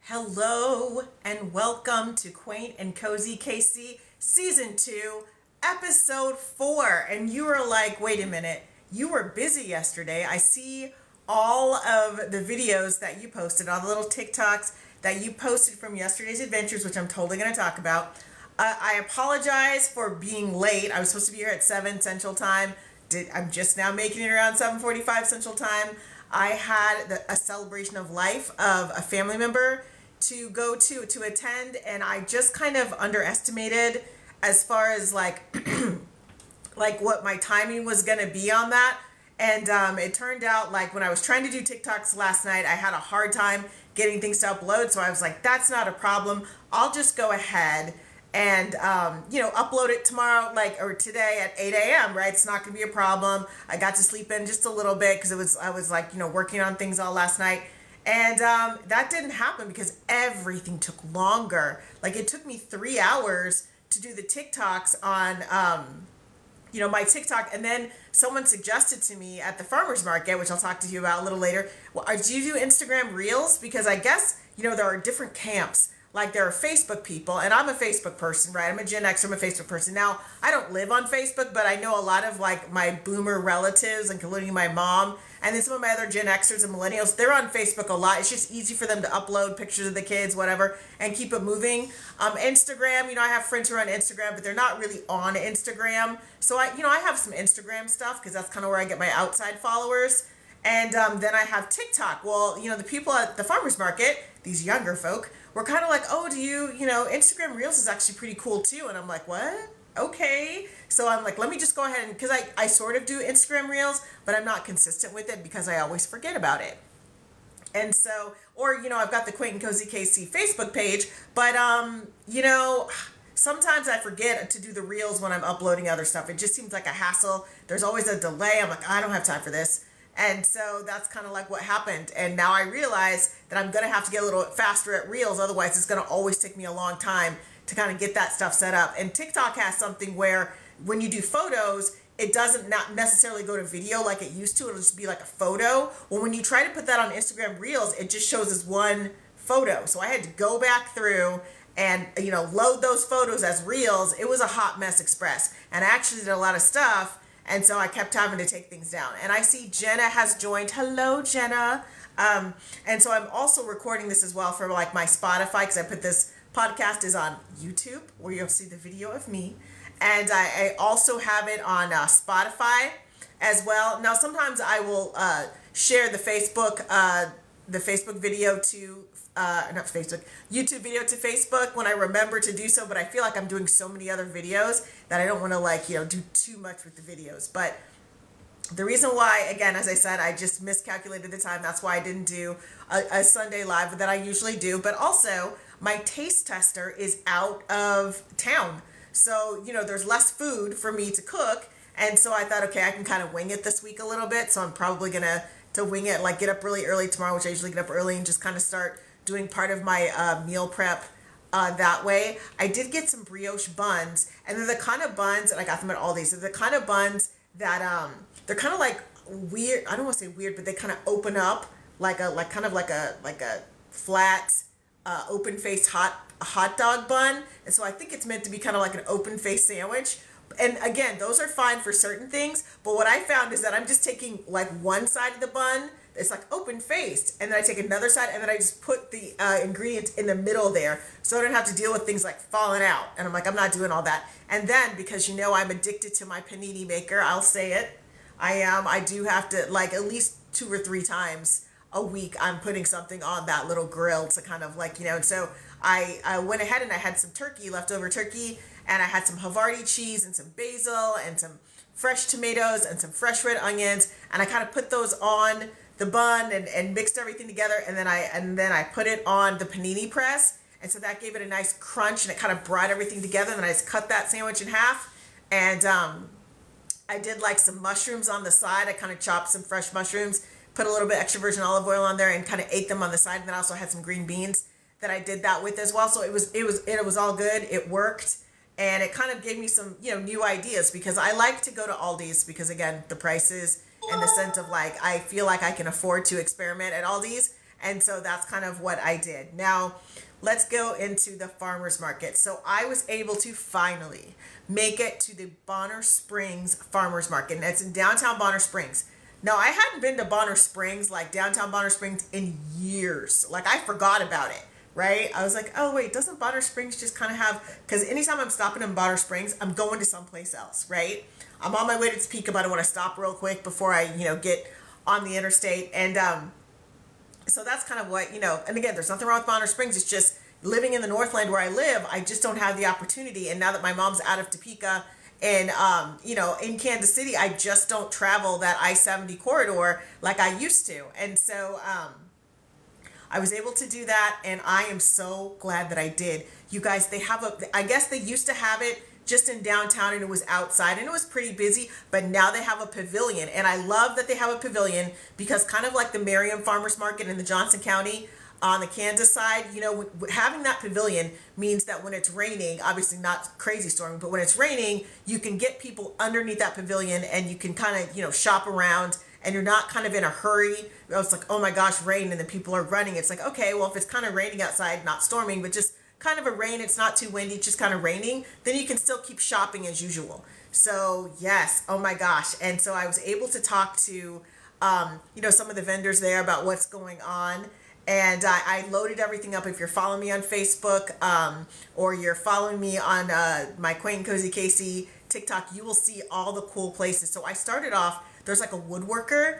Hello and welcome to Quaint and Cozy KC Season 2, Episode 4. And you were like, wait a minute, you were busy yesterday. I see all of the videos that you posted, all the little TikToks that you posted from yesterday's adventures, which I'm totally going to talk about. I apologize for being late. I was supposed to be here at 7 Central Time. I'm just now making it around 7:45 Central Time. I had a celebration of life of a family member to go to attend, and I just kind of underestimated as far as like what my timing was going to be on that. And it turned out like when I was trying to do TikToks last night, I had a hard time getting things to upload. So I was like, that's not a problem. I'll just go ahead and upload it tomorrow, or today at 8 a.m. right? It's not gonna be a problem. I got to sleep in just a little bit because I was working on things all last night. And that didn't happen because everything took longer. Like it took me 3 hours to do the TikToks on, my TikTok. And then someone suggested to me at the farmer's market, which I'll talk to you about a little later, well, do you do Instagram Reels? Because I guess, there are different camps. Like there are Facebook people, and I'm a Facebook person, right? I'm a Gen X, I'm a Facebook person. Now, I don't live on Facebook, but I know a lot of like my boomer relatives, including my mom, and then some of my other Gen Xers and millennials, they're on Facebook a lot. It's just easy for them to upload pictures of the kids, whatever, and keep it moving. Instagram, I have friends who are on Instagram, but they're not really on Instagram. So I have some Instagram stuff because that's kind of where I get my outside followers. And then I have TikTok. Well, the people at the farmer's market, these younger folk, were kind of like, oh, do you, Instagram Reels is actually pretty cool too. And I'm like, what? Okay. So I'm like, let me just go ahead and, because I sort of do Instagram Reels, but I'm not consistent with it because I always forget about it. And so, or, I've got the Quaint and Cozy KC Facebook page, but, sometimes I forget to do the Reels when I'm uploading other stuff. It just seems like a hassle. There's always a delay. I'm like, I don't have time for this. And so that's kind of like what happened. And now I realize that I'm going to have to get a little faster at Reels. Otherwise, it's going to always take me a long time to kind of get that stuff set up. And TikTok has something where when you do photos, it doesn't not necessarily go to video like it used to. It'll just be like a photo. Well, when you try to put that on Instagram Reels, it just shows as one photo. So I had to go back through and, load those photos as Reels. It was a hot mess express. And I actually did a lot of stuff. And so I kept having to take things down. And I see Jenna has joined. Hello, Jenna. And so I'm also recording this as well for like my Spotify, because I put this podcast is on YouTube where you'll see the video of me. And I also have it on Spotify as well. Now, sometimes I will share the Facebook video to YouTube video to Facebook when I remember to do so, but I feel like I'm doing so many other videos that I don't want to do too much with the videos. But the reason why, again, as I said, I just miscalculated the time. That's why I didn't do a Sunday live that I usually do. But also, my taste tester is out of town. So, there's less food for me to cook. And so I thought, okay, I can kind of wing it this week a little bit. So I'm probably going to wing it, like get up really early tomorrow, which I usually get up early, and just kind of start doing part of my meal prep that way. I did get some brioche buns, and they're the kind of buns, and I got them at Aldi's. They're the kind of buns that they're kind of like weird. I don't want to say weird, but they kind of open up like a flat open faced hot dog bun. And so I think it's meant to be kind of like an open faced sandwich. And again, those are fine for certain things, but what I found is that I'm just taking like one side of the bun, it's like open faced, and then I take another side, and then I just put the ingredients in the middle there, so I don't have to deal with things like falling out. And I'm like, I'm not doing all that. And then, because I'm addicted to my panini maker, I'll say it, I do have to, like, at least 2 or 3 times a week, I'm putting something on that little grill to kind of and so I went ahead and I had some leftover turkey, and I had some Havarti cheese and some basil and some fresh tomatoes and some fresh red onions, and I kind of put those on the bun and mixed everything together, and then I put it on the panini press, and so that gave it a nice crunch, and it kind of brought everything together. And then I just cut that sandwich in half, and I did like some mushrooms on the side. I kind of chopped some fresh mushrooms, put a little bit extra virgin olive oil on there, and kind of ate them on the side. And then I also had some green beans that I did that with as well. So it was all good. It worked. And it kind of gave me some, new ideas, because I like to go to Aldi's because, again, the prices and the sense of like, I feel like I can afford to experiment at Aldi's. And so that's kind of what I did. Now, let's go into the farmers market. So I was able to finally make it to the Bonner Springs farmers market, and it's in downtown Bonner Springs. Now, I hadn't been to Bonner Springs, like downtown Bonner Springs, in years. Like, I forgot about it, right? I was like, oh, wait, doesn't Bonner Springs just kind of have, because anytime I'm stopping in Bonner Springs, I'm going to someplace else, right? I'm on my way to Topeka, but I want to stop real quick before I, get on the interstate. And so that's kind of what, and again, there's nothing wrong with Bonner Springs. It's just living in the Northland where I live, I just don't have the opportunity. And now that my mom's out of Topeka, and, in Kansas City, I just don't travel that I-70 corridor like I used to. And so I was able to do that, and I am so glad that I did. You guys, they have I guess they used to have it just in downtown, and it was outside, and it was pretty busy, but now they have a pavilion. And I love that they have a pavilion because kind of like the Merriam Farmers Market in the Johnson County, on the Kansas side, having that pavilion means that when it's raining, obviously not crazy storming, but when it's raining, you can get people underneath that pavilion and you can kind of, shop around, and you're not kind of in a hurry. It's like, oh my gosh, rain, and then people are running. It's like, okay, well, if it's kind of raining outside, not storming, but just kind of a rain, it's not too windy, it's just kind of raining, then you can still keep shopping as usual. So yes, oh my gosh. And so I was able to talk to, some of the vendors there about what's going on. And I loaded everything up. If you're following me on Facebook or you're following me on my Quaint and Cozy KC TikTok, you will see all the cool places. So I started off, there's like a woodworker,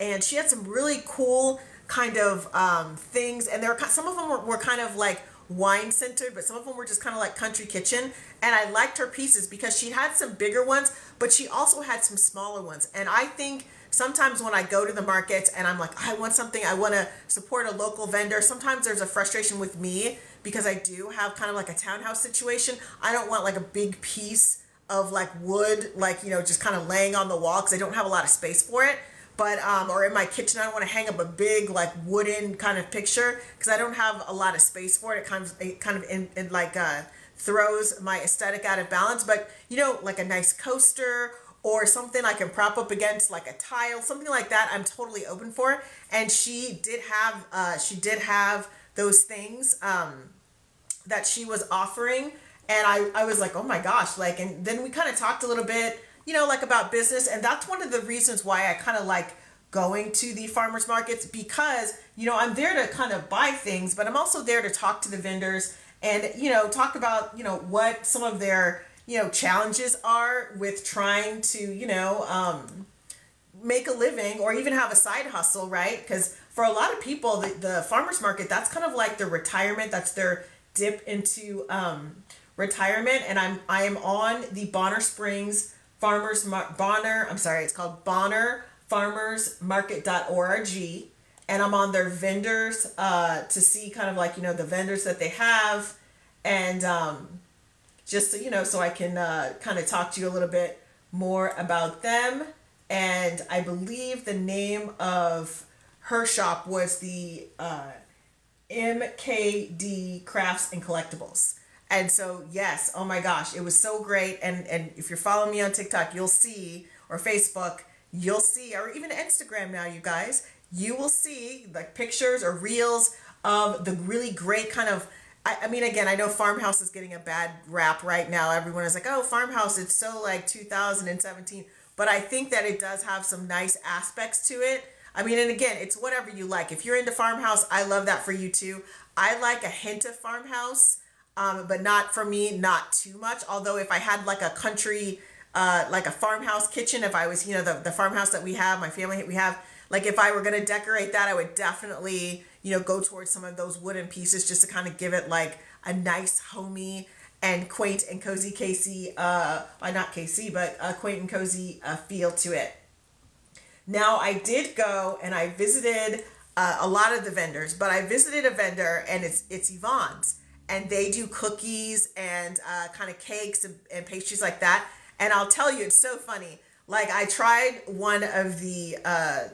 and she had some really cool kind of things. And some of them were kind of like wine centered, but some of them were just kind of like country kitchen. And I liked her pieces because she had some bigger ones, but she also had some smaller ones. And I think sometimes when I go to the markets and I'm like, I want something, I want to support a local vendor, sometimes there's a frustration with me because I do have kind of like a townhouse situation. I don't want like a big piece of like wood, like, just kind of laying on the wall because I don't have a lot of space for it. But, or in my kitchen, I don't want to hang up a big like wooden kind of picture because I don't have a lot of space for it. It kind of throws my aesthetic out of balance. But, like a nice coaster or something I can prop up against, like a tile, something like that, I'm totally open for. And she did have those things that she was offering, and I was like, oh my gosh, like, and then we kind of talked a little bit, like about business, and that's one of the reasons why I kind of like going to the farmers markets, because I'm there to kind of buy things, but I'm also there to talk to the vendors and talk about what some of their challenges are with trying to, make a living or even have a side hustle, right? Because for a lot of people, the farmers market, that's kind of like their retirement. That's their dip into retirement. And I am on the Bonner Springs it's called BonnerFarmersMarket.org. And I'm on their vendors to see kind of like, the vendors that they have. And just so, so I can kind of talk to you a little bit more about them. And I believe the name of her shop was the MKD Crafts and Collectibles. And so, yes, oh my gosh, it was so great. And if you're following me on TikTok, you'll see, or Facebook, you'll see, or even Instagram now, you guys, you will see like pictures or reels of the really great kind of, I mean, again, I know farmhouse is getting a bad rap right now. Everyone is like, oh, farmhouse, it's so like 2017. But I think that it does have some nice aspects to it. I mean, and again, it's whatever you like. If you're into farmhouse, I love that for you too. I like a hint of farmhouse, but not for me, not too much. Although if I had like a country, like a farmhouse kitchen, if I was, the farmhouse that we have, my family, we have, like if I were going to decorate that, I would definitely, go towards some of those wooden pieces just to kind of give it like a nice homey and Quaint and Cozy KC, not KC, but Quaint and Cozy feel to it. Now, I did go and I visited a lot of the vendors, but I visited a vendor, and it's Yvonne's, and they do cookies and kind of cakes and pastries like that. And I'll tell you, it's so funny. Like, I tried one of the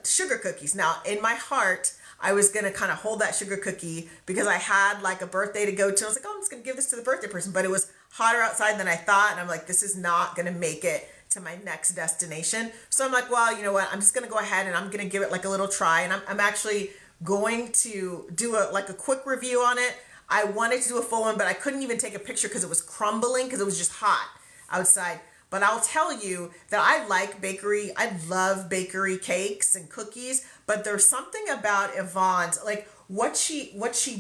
sugar cookies. Now, in my heart, I was going to kind of hold that sugar cookie because I had like a birthday to go to. I was like, oh, I'm just going to give this to the birthday person. But it was hotter outside than I thought. And I'm like, this is not going to make it to my next destination. So I'm like, well, you know what? I'm just going to go ahead and I'm going to give it like a little try. And I'm actually going to do a quick review on it. I wanted to do a full one, but I couldn't even take a picture because it was crumbling because it was just hot outside. But I'll tell you that I like bakery. I love bakery cakes and cookies, but there's something about Yvonne's, like what she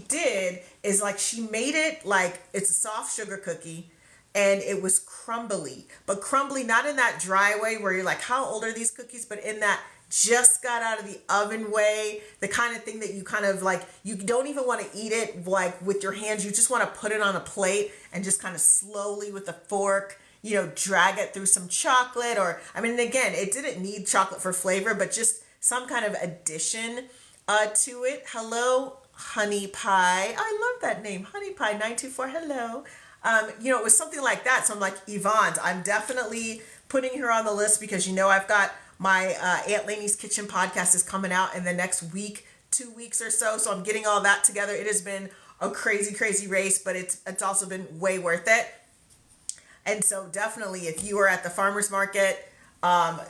did is like she made it like it's a soft sugar cookie and it was crumbly, but crumbly not in that dry way where you're like, how old are these cookies? But in that just got out of the oven way, the kind of thing that you kind of like, you don't even want to eat it like with your hands. You just want to put it on a plate and just kind of slowly with a fork, you know, drag it through some chocolate or, I mean, again, it didn't need chocolate for flavor, but just some kind of addition to it. Hello, Honey Pie. I love that name, Honey Pie 924. Hello. You know, it was something like that. So I'm like, Yvonne's, I'm definitely putting her on the list because, you know, I've got my Aunt Lainey's Kitchen podcast is coming out in the next week, 2 weeks or so. So I'm getting all that together. It has been a crazy, crazy race, but it's also been way worth it. And so definitely if you are at the farmer's market,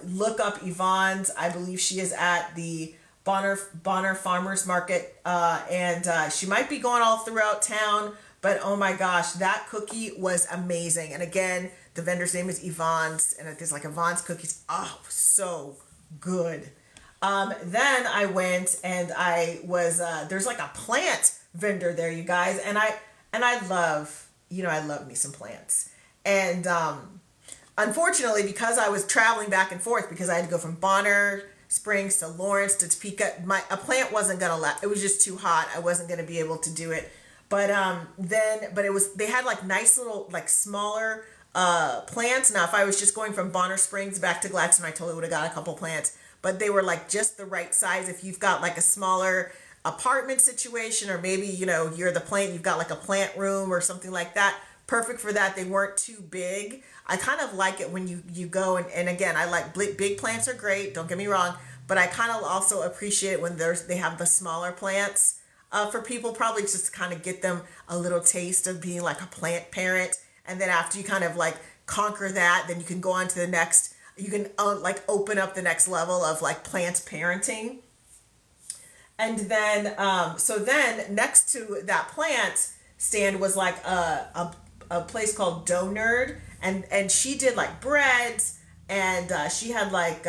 look up Yvonne's. I believe she is at the Bonner Farmers Market, and she might be going all throughout town, but oh my gosh, that cookie was amazing. And again, the vendor's name is Yvonne's, and it's like Yvonne's cookies. Oh, so good. Then I went and I was, there's like a plant vendor there, you guys. And I love, you know, I love me some plants. And, unfortunately, because I was traveling back and forth, because I had to go from Bonner Springs to Lawrence to Topeka, a plant wasn't going to let, it was just too hot. I wasn't going to be able to do it. But, but it was, they had like nice little, like smaller, plants. Now, if I was just going from Bonner Springs back to Gladstone, I totally would have got a couple plants, but they were like just the right size. If you've got like a smaller apartment situation, or maybe, you know, you're the plant, you've got like a plant room or something like that, perfect for that. They weren't too big. I kind of like it when you go and again, I like big plants are great. Don't get me wrong, but I kind of also appreciate it when they have the smaller plants, for people, probably just to kind of get them a little taste of being like a plant parent. And then after you kind of like conquer that, then you can go on to the next, you can like open up the next level of like plant parenting. And then, so then next to that plant stand was like a place called Dough Nerd. And she did like breads, and she had like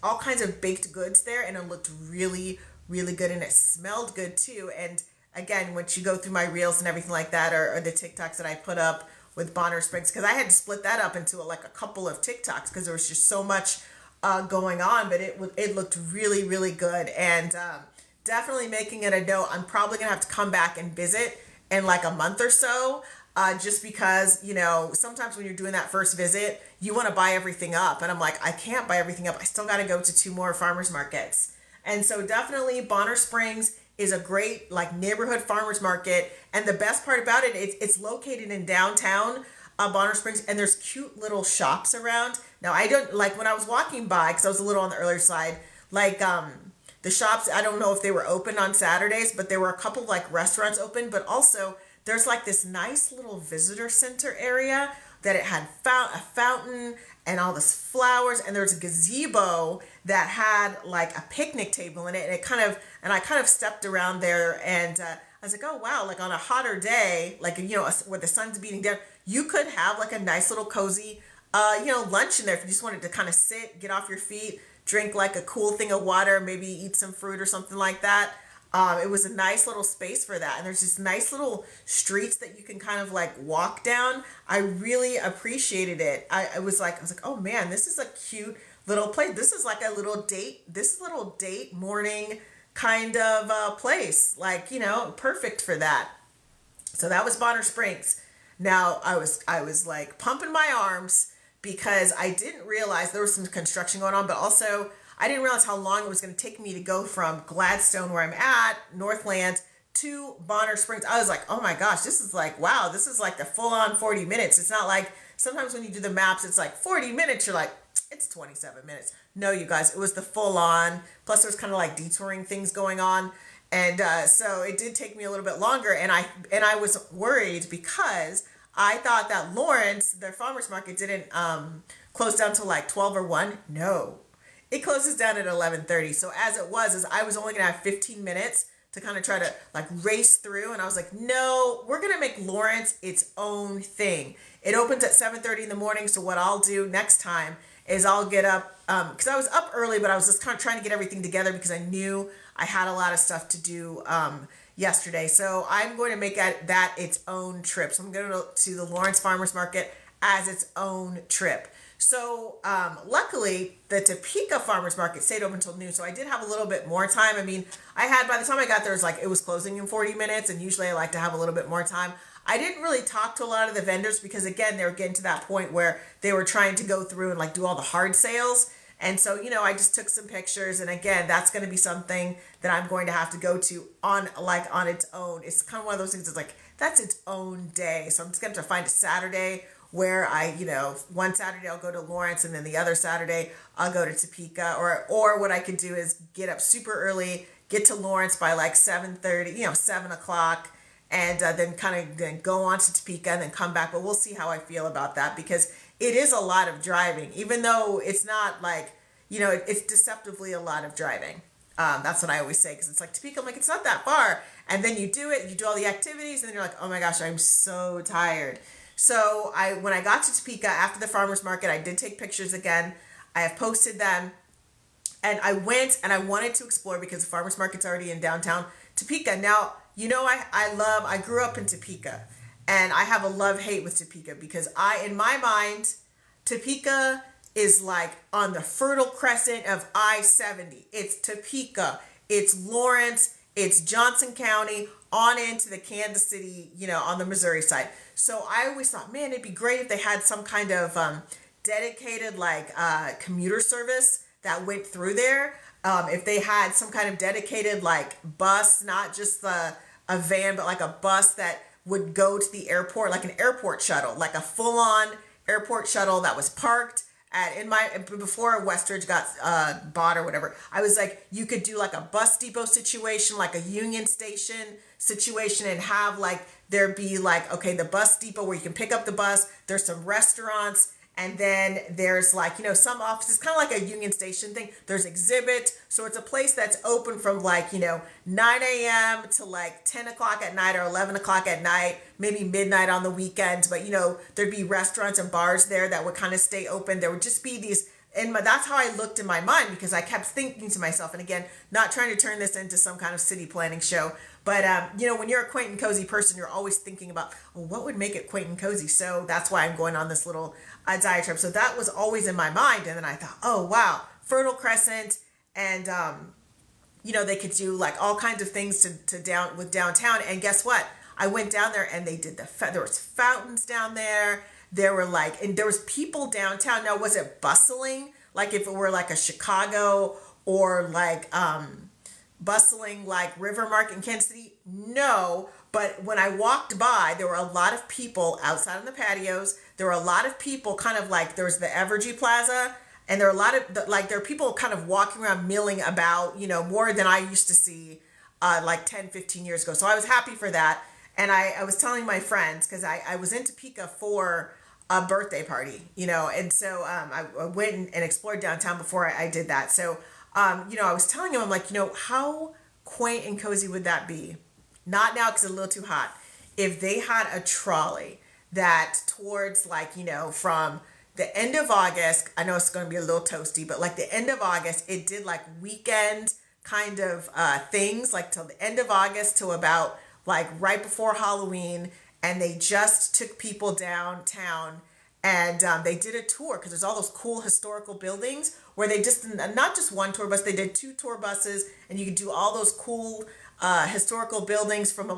all kinds of baked goods there, and it looked really, really good, and it smelled good too. And again, once you go through my reels and everything like that, or the TikToks that I put up with Bonner Springs, because I had to split that up into like a couple of TikToks because there was just so much going on, but it looked really, really good. And definitely making it a note. I'm probably gonna have to come back and visit in like a month or so, just because, you know, sometimes when you're doing that first visit, you want to buy everything up, and I'm like, I can't buy everything up. I still got to go to 2 more farmers markets. And so definitely Bonner Springs is a great like neighborhood farmers market, and the best part about it, it's located in downtown Bonner Springs, and there's cute little shops around. Now, I don't like, when I was walking by, because I was a little on the earlier side, like the shops, I don't know if they were open on Saturdays, but there were a couple of like restaurants open, but also there's like this nice little visitor center area that it had a fountain and all this flowers, and there's a gazebo that had like a picnic table in it, and I kind of stepped around there, and I was like, oh wow, like on a hotter day, like, you know, where the sun's beating down, you could have like a nice little cozy you know, lunch in there if you just wanted to kind of sit, get off your feet, drink like a cool thing of water, maybe eat some fruit or something like that. It was a nice little space for that. And there's just nice little streets that you can kind of like walk down. I really appreciated it. I was like, oh man, this is a cute little place. This is like a little date morning kind of place. Like, you know, perfect for that. So that was Bonner Springs. Now I was like pumping my arms because I didn't realize there was some construction going on, but also I didn't realize how long it was going to take me to go from Gladstone, where I'm at, Northland, to Bonner Springs. I was like, oh my gosh, this is like, wow, this is like the full-on 40 minutes. It's not like, sometimes when you do the maps, it's like 40 minutes. You're like, it's 27 minutes. No, you guys, it was the full-on. Plus, there's kind of like detouring things going on. And so it did take me a little bit longer. And I was worried because I thought that Lawrence, their farmer's market, didn't close down till like 12 or 1. No. it closes down at 11:30. So as it was, is I was only gonna have 15 minutes to kind of try to like race through, and I was like, no, we're gonna make Lawrence its own thing. It opens at 7:30 in the morning. So what I'll do next time is I'll get up, because I was up early, but I was just kind of trying to get everything together because I knew I had a lot of stuff to do yesterday. So I'm going to make that its own trip. So I'm going to go to the Lawrence Farmers Market as its own trip. So luckily, the Topeka Farmers Market stayed open until noon, so I did have a little bit more time. I mean, by the time I got there, it was closing in 40 minutes, and usually I like to have a little bit more time. I didn't really talk to a lot of the vendors because, again, they were getting to that point where they were trying to go through and like do all the hard sales. And so, I just took some pictures, and again, that's going to be something that I'm going to have to go to on its own. It's kind of one of those things that's like, that's its own day. So I'm just going to have to find a Saturday where one Saturday I'll go to Lawrence, and then the other Saturday I'll go to Topeka, or what I could do is get up super early, get to Lawrence by like 7:30, 7 o'clock, and then go on to Topeka and then come back. But we'll see how I feel about that, because it is a lot of driving, even though it's not like, it's deceptively a lot of driving. That's what I always say, because it's like Topeka, I'm like, it's not that far. And then you do it, you do all the activities, and then you're like, oh my gosh, I'm so tired. So when I got to Topeka after the farmer's market, I did take pictures again. I have posted them, and I went and I wanted to explore because the farmer's market's already in downtown Topeka. Now, I grew up in Topeka, and I have a love-hate with Topeka because in my mind, Topeka is like on the Fertile Crescent of I-70. It's Topeka, it's Lawrence, it's Johnson County, on into the Kansas City, on the Missouri side. So I always thought, man, it'd be great if they had some kind of dedicated commuter service that went through there. If they had some kind of dedicated bus, not just a van, but like a bus that would go to the airport, like an airport shuttle, like a full-on airport shuttle that was parked before Westridge got bought or whatever. I was like, you could do like a bus depot situation, like a Union Station situation, and have there be the bus depot where you can pick up the bus. There's some restaurants, and then there's some offices, kind of like a Union Station thing. There's exhibit. So it's a place that's open from 9 a.m. to 10 o'clock at night or 11 o'clock at night, maybe midnight on the weekends. But, there'd be restaurants and bars there that would kind of stay open. There would just be these, and that's how I looked in my mind, because I kept thinking to myself, and again, not trying to turn this into some kind of city planning show, but, when you're a quaint and cozy person, you're always thinking about, well, what would make it quaint and cozy? So that's why I'm going on this little diatribe. So that was always in my mind. And then I thought, oh, wow, Fertile Crescent. And, they could do all kinds of things with downtown. And guess what? I went down there, and they did there was fountains down there. There were and there was people downtown. Now, was it bustling? Like if it were a Chicago or bustling River Market in Kansas City? No. But when I walked by, there were a lot of people outside on the patios. There were a lot of people there was the Evergy Plaza, and there were a lot of there are people kind of walking around milling about, more than I used to see 10, 15 years ago. So I was happy for that. And I was telling my friends, because I was in Topeka for a birthday party, and so I went and explored downtown before I did that. So, I was telling him, I'm like, how quaint and cozy would that be? Not now, because it's a little too hot. If they had a trolley that towards from the end of August, I know it's going to be a little toasty, but the end of August, it did weekend kind of things, till the end of August to about right before Halloween, and they just took people downtown, and they did a tour, because there's all those cool historical buildings where they not just one tour bus, they did 2 tour buses, and you could do all those cool historical buildings from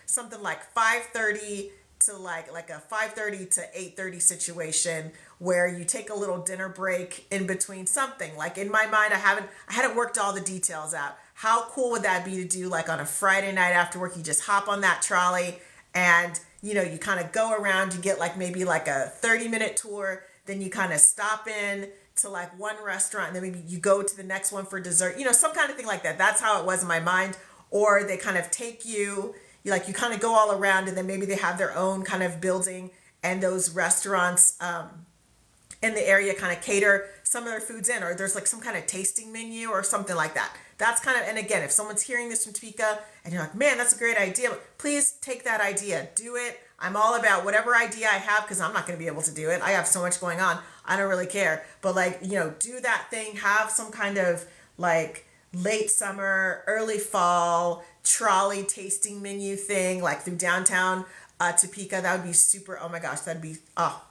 something like 5:30 to a 5:30 to 8:30 situation, where you take a little dinner break in between something. In my mind, I hadn't worked all the details out. How cool would that be to do on a Friday night after work? You just hop on that trolley, and you kind of go around, you get maybe a 30-minute tour, then you kind of stop in to one restaurant, and then maybe you go to the next one for dessert, some kind of thing like that. That's how it was in my mind. Or they kind of take you kind of go all around, and then maybe they have their own kind of building, and those restaurants in the area kind of cater some of their foods in, or there's like some kind of tasting menu or something like that. That's kind of, and again, if someone's hearing this from Topeka and you're like, man, that's a great idea, please take that idea, do it. I'm all about whatever idea I have, because I'm not going to be able to do it. I have so much going on. I don't really care. But like, you know, do that thing, have some kind of like late summer, early fall trolley tasting menu thing, like through downtown Topeka. That would be super, oh my gosh, that'd be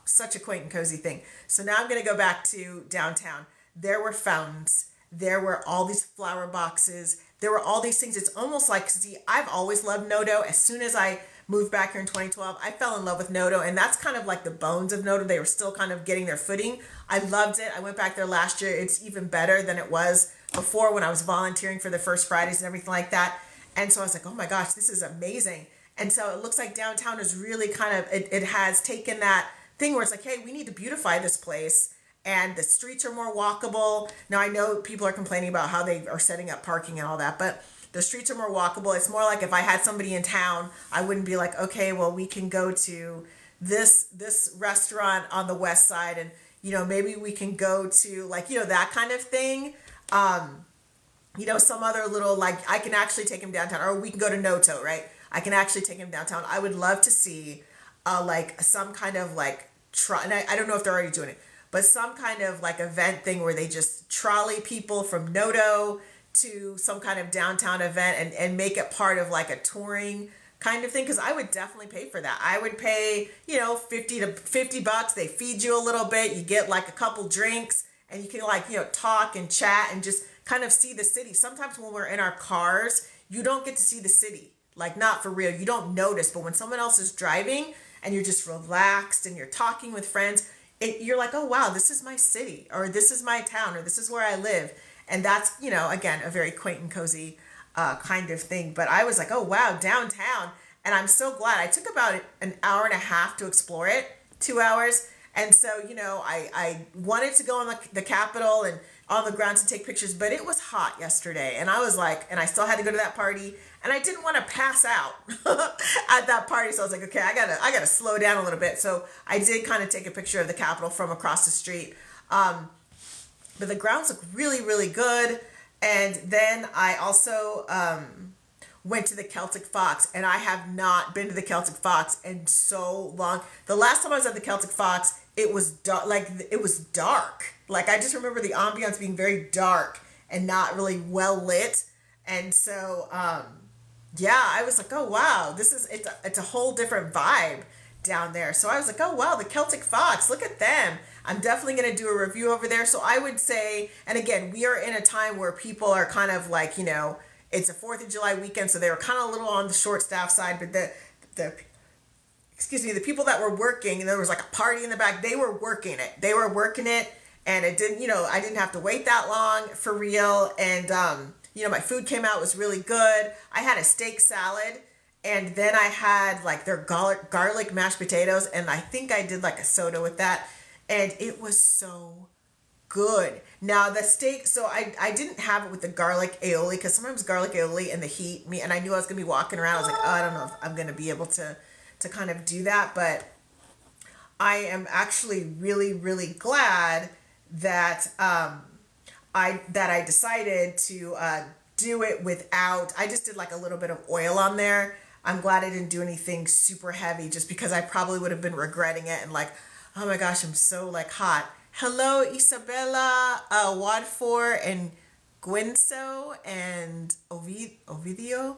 such a quaint and cozy thing. So now I'm going to go back to downtown. There were fountains. There were all these flower boxes. There were all these things. It's almost like, see, I've always loved Noto. As soon as I moved back here in 2012, I fell in love with Noto, and that's kind of like the bones of Noto. They were still kind of getting their footing. I loved it. I went back there last year. It's even better than it was before when I was volunteering for the First Fridays and everything like that. And so I was like, oh my gosh, this is amazing. And so it looks like downtown is really kind of, it has taken that thing where it's like, hey, we need to beautify this place. And the streets are more walkable. Now, I know people are complaining about how they are setting up parking and all that, but the streets are more walkable. It's more like if I had somebody in town, I wouldn't be like, okay, well, we can go to this restaurant on the west side, and, you know, maybe we can go to, like, you know, that kind of thing. You know, some other little, like, I can actually take him downtown, or we can go to Noto, right? I can actually take him downtown. I would love to see, like, some kind of, like, and I don't know if they're already doing it, but some kind of, like, event thing where they just trolley people from Noto to some kind of downtown event and make it part of, like, a touring kind of thing, because I would definitely pay for that. I would pay, you know, $50. They feed you a little bit. You get, like, a couple drinks, and you can, like, you know, talk and chat and just kind of see the city. Sometimes when we're in our cars, you don't get to see the city. Like, not for real. You don't notice. But when someone else is driving and you're just relaxed and you're talking with friends, you're like, oh, wow, this is my city, or this is my town, or this is where I live. And that's, you know, again, a very quaint and cozy kind of thing. But I was like, oh, wow, downtown. And I'm so glad. I took about an hour and a half to explore it, 2 hours. And so, you know, I wanted to go on the Capitol and on the ground to take pictures, but it was hot yesterday. And I was like, and I still had to go to that party, and I didn't want to pass out at that party. So I was like, okay, I gotta slow down a little bit. So I did kind of take a picture of the Capitol from across the street. But the grounds look really, really good. And then I also went to the Celtic Fox, and I have not been to the Celtic Fox in so long. The last time I was at the Celtic Fox, it was dark. Like, it was dark. Like, I just remember the ambiance being very dark and not really well lit. And so, yeah, I was like, oh, wow, it's a whole different vibe down there. So I was like, oh, wow, the Celtic Fox, look at them. I'm definitely going to do a review over there. So I would say, and again, we are in a time where people are kind of like, you know, it's a 4th of July weekend, so they were kind of a little on the short staff side, but the people that were working, and there was like a party in the back, they were working it. They were working it, and it didn't, you know, I didn't have to wait that long for real. And, you know, my food came out, was really good. I had a steak salad, and then I had like their garlic mashed potatoes, and I think I did like a soda with that, and it was so good. Now the steak, so I didn't have it with the garlic aioli, because sometimes garlic aioli and the heat, and I knew I was gonna be walking around. I was like, oh, I don't know if I'm gonna be able to kind of do that, but I am actually really, really glad that I decided to do it without. I just did like a little bit of oil on there. I'm glad I didn't do anything super heavy, just because I probably would have been regretting it and like, oh my gosh, I'm so like hot. Hello, Isabella, Wadford, and Guenso, and Ovidio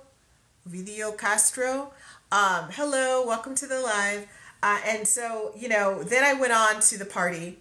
Castro. Hello, welcome to the live. And so, you know, then I went on to the party,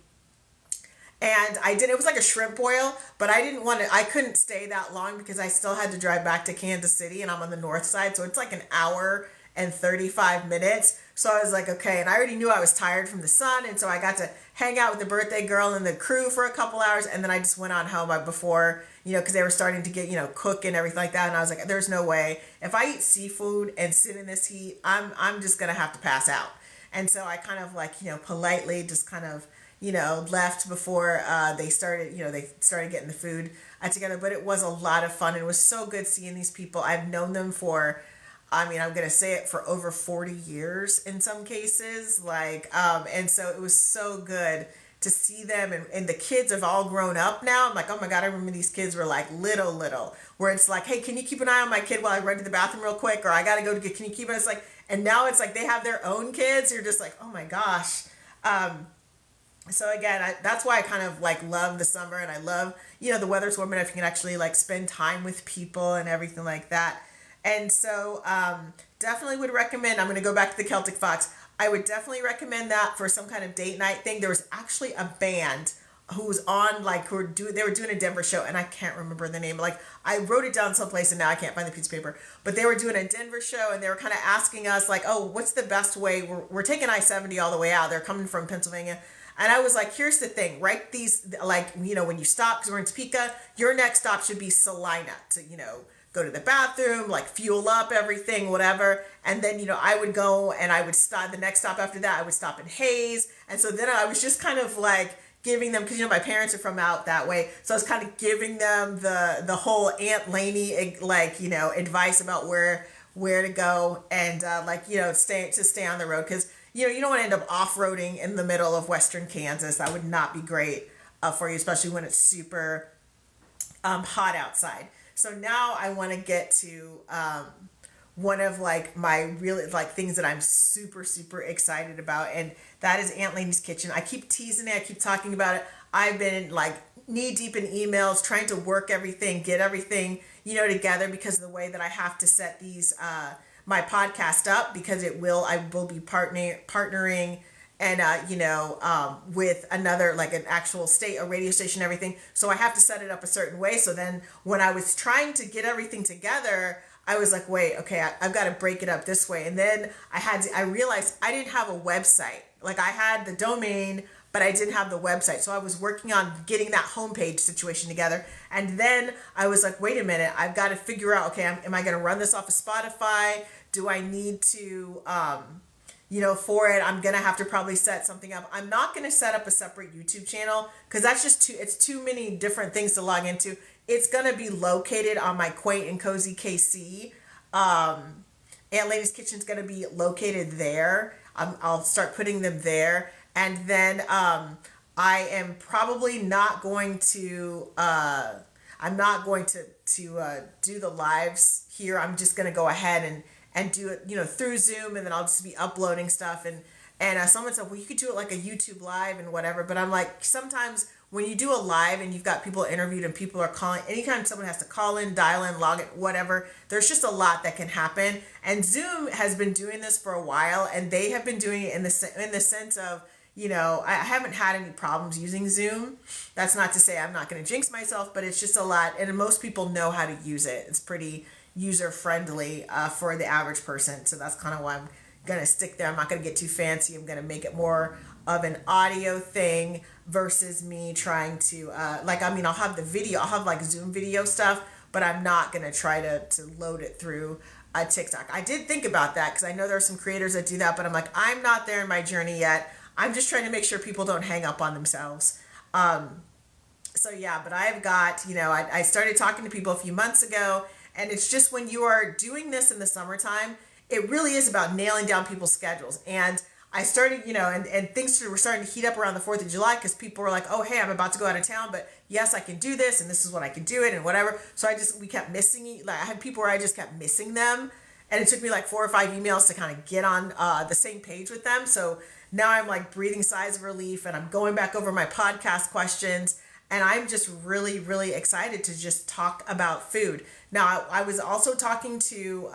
and it was like a shrimp boil, but I couldn't stay that long because I still had to drive back to Kansas City, and I'm on the north side, so it's like an hour and 35 minutes. So I was like, okay, and I already knew I was tired from the sun, and so I got to hang out with the birthday girl and the crew for a couple hours, and then I just went on home before, you know, because they were starting to get, you know, cook and everything like that, and I was like, there's no way. If I eat seafood and sit in this heat, I'm just going to have to pass out. And so I kind of like, you know, politely just kind of, you know, left before they started getting the food together. But it was a lot of fun. It was so good seeing these people. I've known them for, I mean, I'm going to say it, for over 40 years in some cases. Like, and so it was so good to see them, and the kids have all grown up now. I'm like, oh my God, I remember these kids were like little, where it's like, hey, can you keep an eye on my kid while I run to the bathroom real quick? Or I got to go to get, can you keep it? It's like, and now it's like they have their own kids. You're just like, oh my gosh. So again, that's why I kind of like love the summer, and I love, you know, the weather's warm enough you can actually like spend time with people and everything like that. And so definitely would recommend, I'm going to go back to the Celtic Fox. I would definitely recommend that for some kind of date night thing. There was actually a band who was on, like, they were doing a Denver show, and I can't remember the name. Like, I wrote it down someplace, and now I can't find the piece of paper. But they were doing a Denver show, and they were kind of asking us, like, oh, what's the best way? We're taking I-70 all the way out. They're coming from Pennsylvania. And I was like, here's the thing, write these, like, you know, when you stop, because we're in Topeka, your next stop should be Salina to, you know, go to the bathroom, like fuel up everything, whatever. And then, you know, I would go and I would stop, the next stop after that, I would stop in Hayes. And so then I was just kind of like giving them, because, you know, my parents are from out that way. So I was kind of giving them the whole Aunt Lainey, like, you know, advice about where to go, and like, you know, stay on the road. Because, you know, you don't want to end up off-roading in the middle of Western Kansas. That would not be great for you, especially when it's super hot outside. So now I want to get to one of like my really like things that I'm super excited about, and that is Aunt Lainey's Kitchen. I keep teasing it, I keep talking about it. I've been like knee deep in emails trying to work everything, get everything, you know, together, because of the way that I have to set these my podcast up, because I will be partnering and you know, with another, like an actual a radio station, everything. So I have to set it up a certain way. So then when I was trying to get everything together, I was like, wait, okay, I've got to break it up this way. And then I realized I didn't have a website. Like, I had the domain, but I didn't have the website. So I was working on getting that homepage situation together. And then I was like, wait a minute, I've got to figure out, okay, am I going to run this off of Spotify? Do I need to, you know, for it, I'm going to have to probably set something up. I'm not going to set up a separate YouTube channel, because that's just it's too many different things to log into. It's going to be located on my Quaint and Cozy KC. Aunt Lainey's Kitchen is going to be located there. I'll start putting them there. And then I am probably not going to, I'm not going to do the lives here. I'm just going to go ahead and do it, you know, through Zoom, and then I'll just be uploading stuff. And someone said, well, you could do it like a YouTube live and whatever. But I'm like, sometimes when you do a live and you've got people interviewed and people are calling, anytime someone has to call in, dial in, log in, whatever, there's just a lot that can happen. And Zoom has been doing this for a while, and they have been doing it in the sense of, you know, I haven't had any problems using Zoom. That's not to say I'm not going to jinx myself, but it's just a lot. And most people know how to use it. It's pretty user friendly for the average person. So that's kind of why I'm going to stick there. I'm not going to get too fancy. I'm going to make it more of an audio thing versus me trying to, like, I mean, I'll have the video, I'll have like Zoom video stuff, but I'm not going to try to load it through TikTok. I did think about that, because I know there are some creators that do that, but I'm like, I'm not there in my journey yet. I'm just trying to make sure people don't hang up on themselves. So yeah, but I've got, you know, I started talking to people a few months ago, and it's just when you are doing this in the summertime, it really is about nailing down people's schedules. And I started, you know, and things were starting to heat up around the 4th of July, because people were like, oh, hey, I'm about to go out of town, but yes, I can do this, and this is when I can do it, and whatever. So we kept missing, like, I had people where I just kept missing them, and it took me like 4 or 5 emails to kind of get on the same page with them. So now I'm like breathing sighs of relief, and I'm going back over my podcast questions, and I'm just really excited to just talk about food. Now, I was also talking to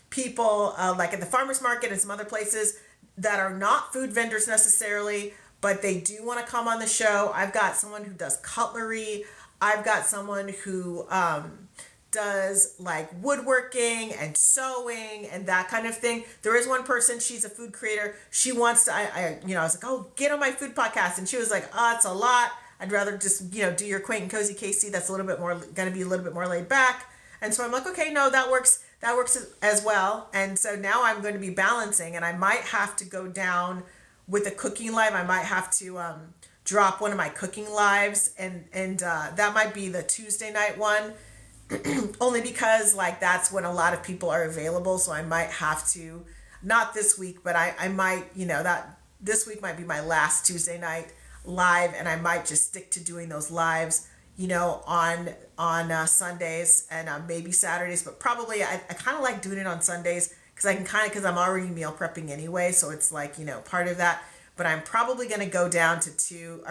people like at the farmer's market and some other places that are not food vendors necessarily, but they do want to come on the show. I've got someone who does cutlery. I've got someone who does like woodworking and sewing and that kind of thing. There is one person, she's a food creator. She wants to, I was like, oh, get on my food podcast. And she was like, oh, it's a lot. I'd rather just, you know, do your Quaint and Cozy KC. That's a little bit more, going to be a little bit more laid back. And so I'm like, okay, no, that works as well. And so now I'm going to be balancing, and I might have to go down with a cooking live. I might have to drop one of my cooking lives, and that might be the Tuesday night one, only because like that's when a lot of people are available. So I might have to, not this week, but I might, you know, that this week might be my last Tuesday night live, and I might just stick to doing those lives, you know, on Sundays and maybe Saturdays, but probably I kind of like doing it on Sundays because I can because I'm already meal prepping anyway, so it's like, you know, part of that. But I'm probably going to go down to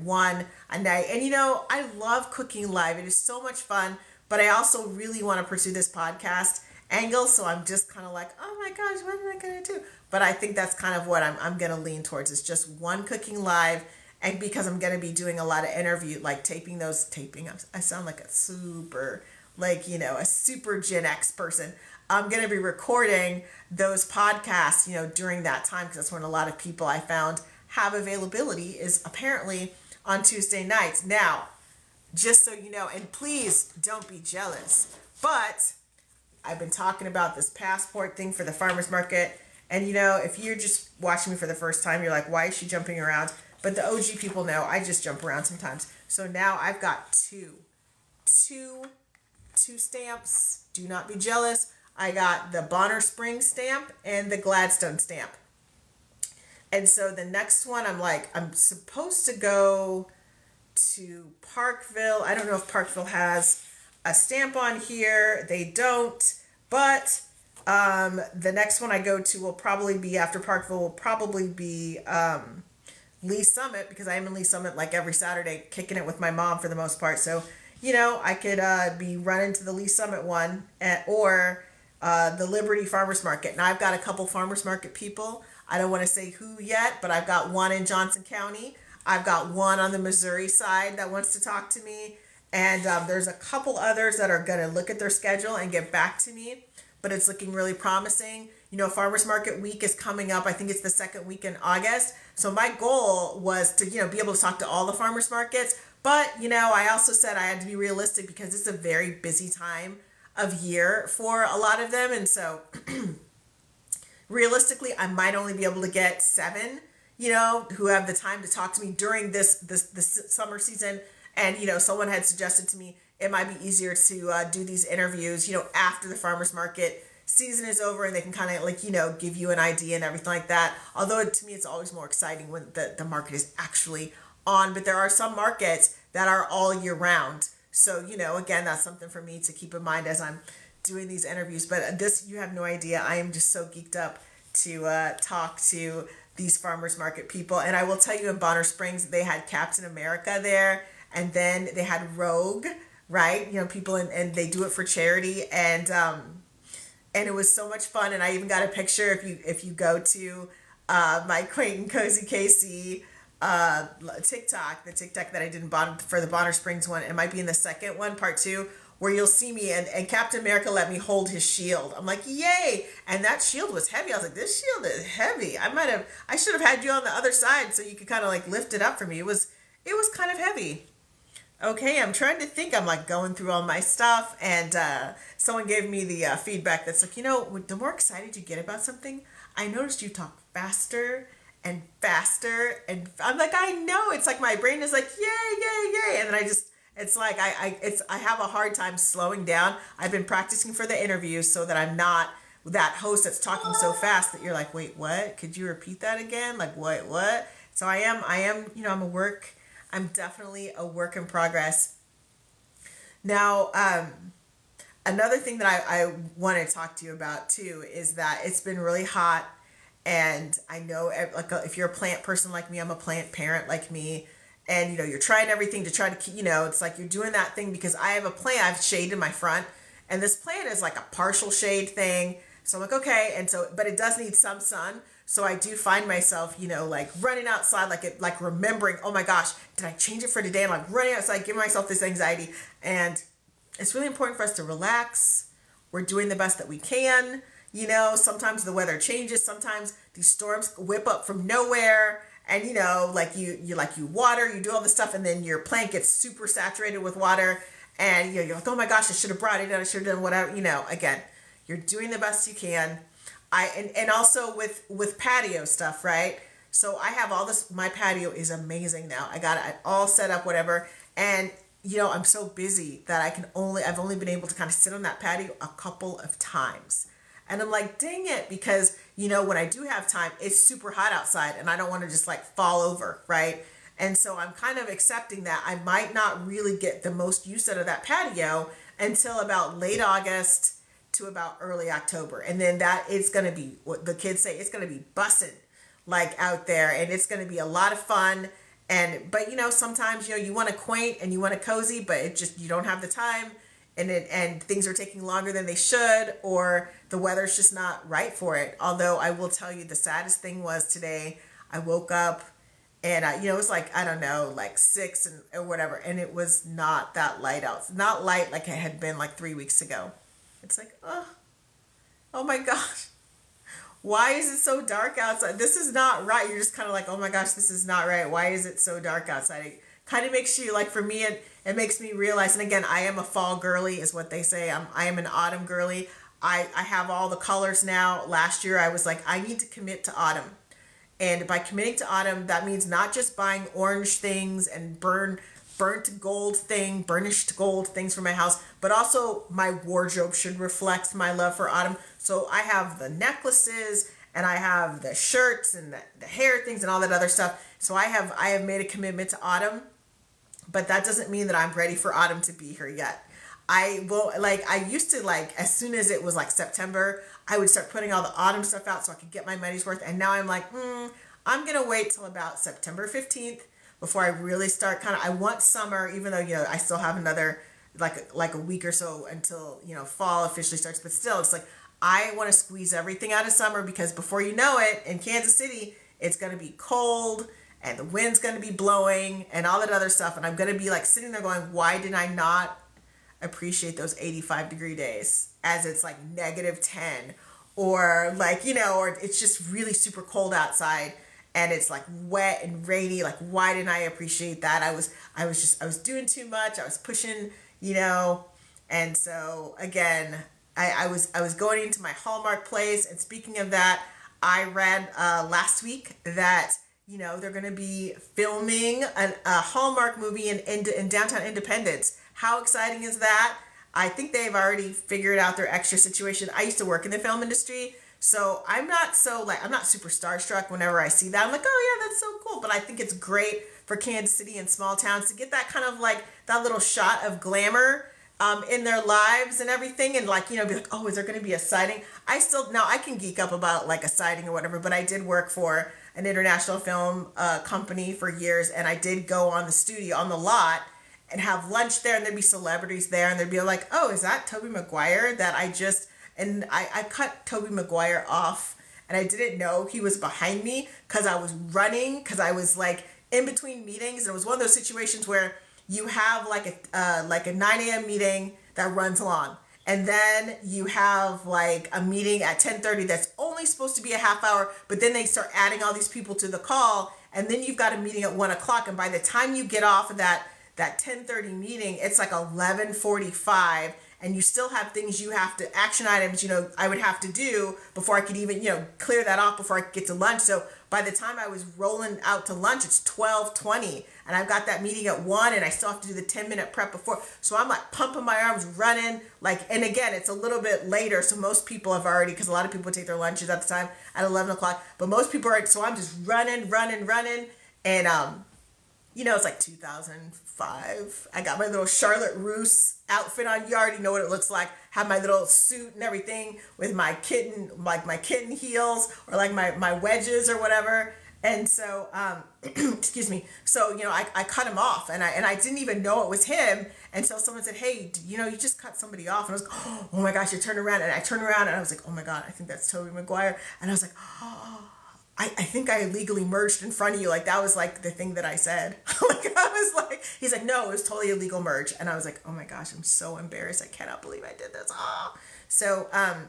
one a night. And you know, I love cooking live. It is so much fun, but I also really want to pursue this podcast angle, so I'm just kind of like, oh my gosh, what am I going to do? But I think that's kind of what I'm going to lean towards, is just one cooking live. And because I'm going to be doing a lot of interview, like taping, I sound like a super, like, you know, a super Gen X person. I'm going to be recording those podcasts, you know, during that time, because that's when a lot of people I found have availability, is apparently on Tuesday nights. Now, just so you know, and please don't be jealous, but I've been talking about this passport thing for the farmers market. And, you know, if you're just watching me for the first time, you're like, why is she jumping around? But the OG people know I just jump around sometimes. So now I've got two stamps. Do not be jealous. I got the Bonner Springs stamp and the Gladstone stamp. And so the next one, I'm supposed to go to Parkville. I don't know if Parkville has a stamp on here. They don't. But the next one I go to will probably be after Parkville, will probably be Lee Summit, because I am in Lee Summit like every Saturday, kicking it with my mom for the most part. So, you know, I could be running to the Lee Summit one or the Liberty Farmers Market. Now, I've got a couple farmers market people. I don't want to say who yet, but I've got one in Johnson County. I've got one on the Missouri side that wants to talk to me. And there's a couple others that are going to look at their schedule and get back to me. But it's looking really promising. You know, Farmers Market Week is coming up. I think it's the second week in August. So my goal was to, you know, be able to talk to all the farmers markets. But, you know, I also said I had to be realistic because it's a very busy time of year for a lot of them. And so realistically, I might only be able to get 7, you know, who have the time to talk to me during this summer season. And, you know, someone had suggested to me it might be easier to do these interviews, you know, after the farmers market season is over, and they can kind of, like, you know, give you an idea and everything like that. Although to me, it's always more exciting when the market is actually on. But there are some markets that are all year round. So, you know, again, that's something for me to keep in mind as I'm doing these interviews. But this, you have no idea. I am just so geeked up to talk to these farmers market people. And I will tell you, in Bonner Springs, they had Captain America there, and then they had Rogue, right? You know, people, and they do it for charity. And it was so much fun. And I even got a picture, if you go to my Quaint and Cozy KC TikTok, the TikTok that I did for the Bonner Springs one. It might be in the second one, part 2, where you'll see me, and Captain America let me hold his shield. I'm like, yay! And that shield was heavy. I was like, this shield is heavy. I should have had you on the other side so you could kind of like lift it up for me. It was kind of heavy. Okay, I'm trying to think. I'm like going through all my stuff, and someone gave me the feedback that's like, you know, the more excited you get about something, I noticed you talk faster and faster, and I'm like, I know. It's like my brain is like, yay, yay, yay, and then it's like I have a hard time slowing down. I've been practicing for the interviews so that I'm not that host that's talking so fast that you're like, wait, what? Could you repeat that again? Like, what? So I am, you know, I'm definitely a work in progress. Now, another thing that I want to talk to you about too is that it's been really hot, and I know, like, if you're a plant person like me, I'm a plant parent like me, and, you know, you're trying everything to try to keep, you know, it's like you're doing that thing because I have a plant, I have shade in my front, and this plant is like a partial shade thing. So I'm like, okay, and so, but it does need some sun. So I do find myself, you know, like running outside, like remembering, oh my gosh, did I change it for today? I'm like running outside, giving myself this anxiety. And it's really important for us to relax. We're doing the best that we can. You know, sometimes the weather changes. Sometimes these storms whip up from nowhere. And, you know, like you water, you do all this stuff, and then your plant gets super saturated with water. And, you know, you're like, oh my gosh, I should have brought it in. I should have done whatever. You know, again, you're doing the best you can. And also with patio stuff, right? So I have all this, my patio is amazing now. I got it all set up, whatever. And, you know, I'm so busy that I've only been able to kind of sit on that patio a couple of times. And I'm like, dang it, because, you know, when I do have time, it's super hot outside and I don't want to just like fall over, right? And so I'm kind of accepting that I might not really get the most use out of that patio until about late August to about early October. And then that it's going to be, what the kids say, it's going to be bussin' like out there, and it's going to be a lot of fun. And, but you know, sometimes, you know, you want to quaint and you want to cozy, but it just, you don't have the time, and things are taking longer than they should, or the weather's just not right for it. Although I will tell you, the saddest thing was today, I woke up and you know, it was like, I don't know, like 6 or whatever, and it was not that light out. Not light like it had been like 3 weeks ago. It's like, oh my gosh. Why is it so dark outside? This is not right. You're just kind of like, oh my gosh, this is not right. Why is it so dark outside? It kind of makes you, like, for me, it makes me realize, and again, I am a fall girly is what they say. I am an autumn girly. I have all the colors now. Last year I was like, I need to commit to autumn. And by committing to autumn, that means not just buying orange things and burnished gold things for my house, but also my wardrobe should reflect my love for autumn. So I have the necklaces and I have the shirts and the hair things and all that other stuff. So I have made a commitment to autumn, but that doesn't mean that I'm ready for autumn to be here yet. I used to, like, as soon as it was like September, I would start putting all the autumn stuff out so I could get my money's worth. And now I'm like, I'm going to wait till about September 15th before I really start I want summer, even though, you know, I still have another, like a week or so until, you know, fall officially starts. But still, it's like, I want to squeeze everything out of summer, because before you know it, in Kansas City, it's going to be cold and the wind's going to be blowing and all that other stuff. And I'm going to be like sitting there going, why did I not appreciate those 85-degree days as it's like -10, or like, you know, or it's just really super cold outside and it's like wet and rainy. Like, why didn't I appreciate that? I was doing too much. I was pushing, you know. And so again, I was going into my Hallmark place. And speaking of that, I read last week that, you know, they're going to be filming a Hallmark movie in downtown Independence. How exciting is that? I think they've already figured out their extra situation. I used to work in the film industry, so I'm not super starstruck whenever I see that. I'm like, oh yeah, that's so cool. But I think it's great for Kansas City and small towns to get that kind of like that little shot of glamour in their lives and everything, and like, you know, be like, oh, is there going to be a sighting? Now I can geek up about like a sighting or whatever, but I did work for an international film company for years, and I did go on the lot and have lunch there, and there'd be celebrities there, and they'd be like, oh, is that Tobey Maguire that I cut Tobey Maguire off, and I didn't know he was behind me because I was running, because I was like in between meetings, and it was one of those situations where you have like a 9 a.m. meeting that runs long, and then you have like a meeting at 10:30 that's only supposed to be a half hour, but then they start adding all these people to the call, and then you've got a meeting at 1 o'clock, and by the time you get off of that 10:30 meeting, it's like 11:45, and you still have things you have to, action items, you know, I would have to do before I could even, you know, clear that off before I could get to lunch. So by the time I was rolling out to lunch, it's 12:20, and I've got that meeting at 1, and I still have to do the 10-minute prep before. So I'm like pumping my arms, running, like, and again, it's a little bit later, so most people have already, because a lot of people take their lunches at the time at 11 o'clock, but most people are, so I'm just running, and you know, it's like 2005. I got my little Charlotte Russe outfit on. You already know what it looks like. Have my little suit and everything with my kitten, like my kitten heels, or like my wedges or whatever. And so, excuse me. So, you know, I cut him off, and I didn't even know it was him until someone said, hey, you know, you just cut somebody off. And I was like, oh my gosh, you turned around. And I turned around and I was like, oh my God, I think that's Tobey Maguire. And I was like, oh, I think I illegally merged in front of you. Like, that was like the thing that I said. Like, I was like, he's like, no, it was totally illegal merge. And I was like, oh my gosh, I'm so embarrassed. I cannot believe I did this. Oh. So,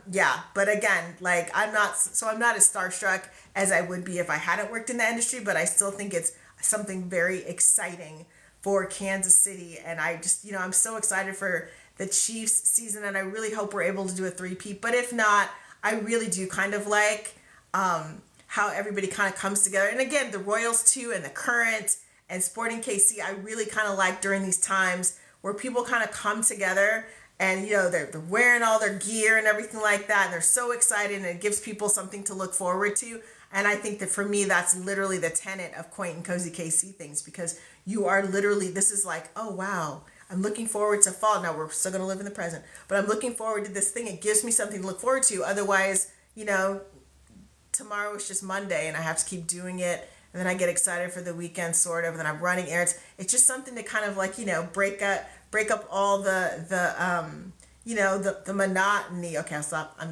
yeah, but again, like, I'm not as starstruck as I would be if I hadn't worked in the industry, but I still think it's something very exciting for Kansas City. And I just, you know, I'm so excited for the Chiefs season, and I really hope we're able to do a three-peat. But if not, I really do kind of like, how everybody kind of comes together. And again, the Royals too, and the Current and Sporting KC, I really kind of like during these times where people kind of come together, and, you know, they're wearing all their gear and everything like that, and they're so excited, and it gives people something to look forward to. And I think that for me, that's literally the tenet of Quaint and Cozy KC things, because you are literally, this is like, oh, wow, I'm looking forward to fall. Now we're still going to live in the present, but I'm looking forward to this thing. It gives me something to look forward to. Otherwise, you know, tomorrow is just Monday and I have to keep doing it. And then I get excited for the weekend, sort of, and then I'm running errands. It's just something to kind of like, you know, break up all you know, the monotony. Okay, I'll stop. I am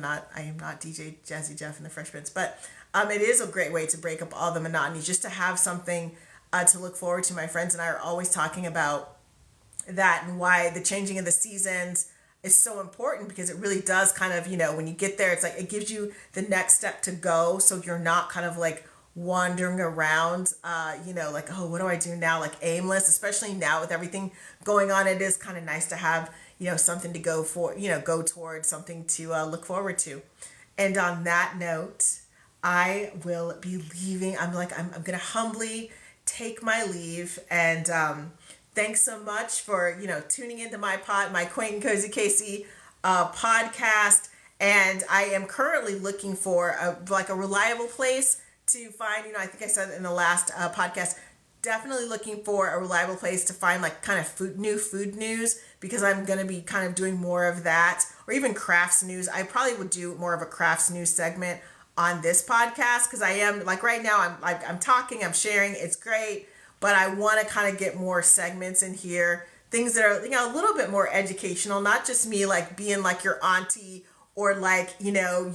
not DJ Jazzy Jeff and the Fresh Prince, but it is a great way to break up all the monotony, just to have something to look forward to. My friends and I are always talking about that and why the changing of the seasons is so important, because it really does kind of, you know, when you get there, it's like it gives you the next step to go, so you're not kind of like wandering around, you know, like, oh, what do I do now? Like aimless, especially now with everything going on. It is kind of nice to have, you know, something to go for, you know, go towards, something to look forward to. And on that note, I will be leaving. I'm going to humbly take my leave. And thanks so much for, you know, tuning into my Quaint and Cozy KC podcast. And I am currently looking for a reliable place to find, you know, I think I said in the last podcast, definitely looking for a reliable place to find like kind of new food news, because I'm going to be kind of doing more of that, or even crafts news. I probably would do more of a crafts news segment on this podcast, because I am like right now I'm talking, I'm sharing, it's great, but I want to kind of get more segments in here, things that are, you know, a little bit more educational, not just me like being like your auntie, or like, you know,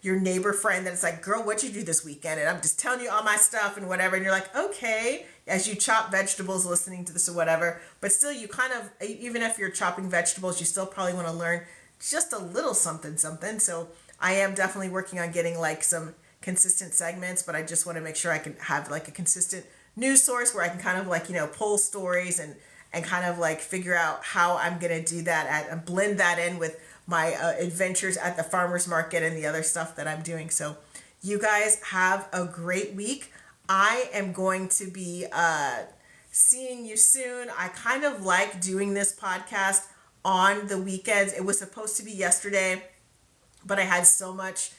your neighbor friend that's like, girl, what'd you do this weekend? And I'm just telling you all my stuff and whatever. And you're like, okay, as you chop vegetables, listening to this or whatever. But still, you kind of, even if you're chopping vegetables, you still probably want to learn just a little something. So I am definitely working on getting like some consistent segments, but I just want to make sure I can have like a consistent news source where I can kind of like, you know, pull stories and kind of like figure out how I'm going to do that and blend that in with my adventures at the farmer's market and the other stuff that I'm doing. So you guys have a great week. I am going to be seeing you soon. I kind of like doing this podcast on the weekends. It was supposed to be yesterday, but I had so much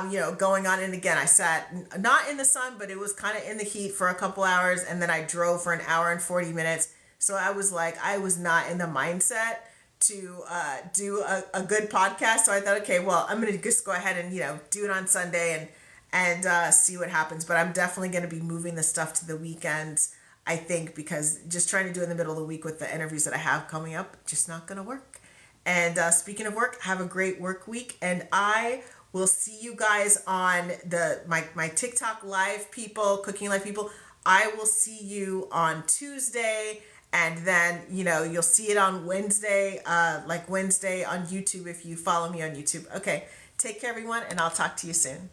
you know, going on. And again, I sat not in the sun, but it was kind of in the heat for a couple hours. And then I drove for an hour and 40 minutes. So I was like, I was not in the mindset to do a good podcast. So I thought, okay, well, I'm going to just go ahead and, you know, do it on Sunday and see what happens. But I'm definitely going to be moving the stuff to the weekends, I think, because just trying to do it in the middle of the week with the interviews that I have coming up, just not going to work. And speaking of work, have a great work week. And I will see you guys on my TikTok live people, cooking live people. I will see you on Tuesday. And then, you know, you'll see it on Wednesday, like Wednesday on YouTube if you follow me on YouTube. Okay, take care, everyone, and I'll talk to you soon.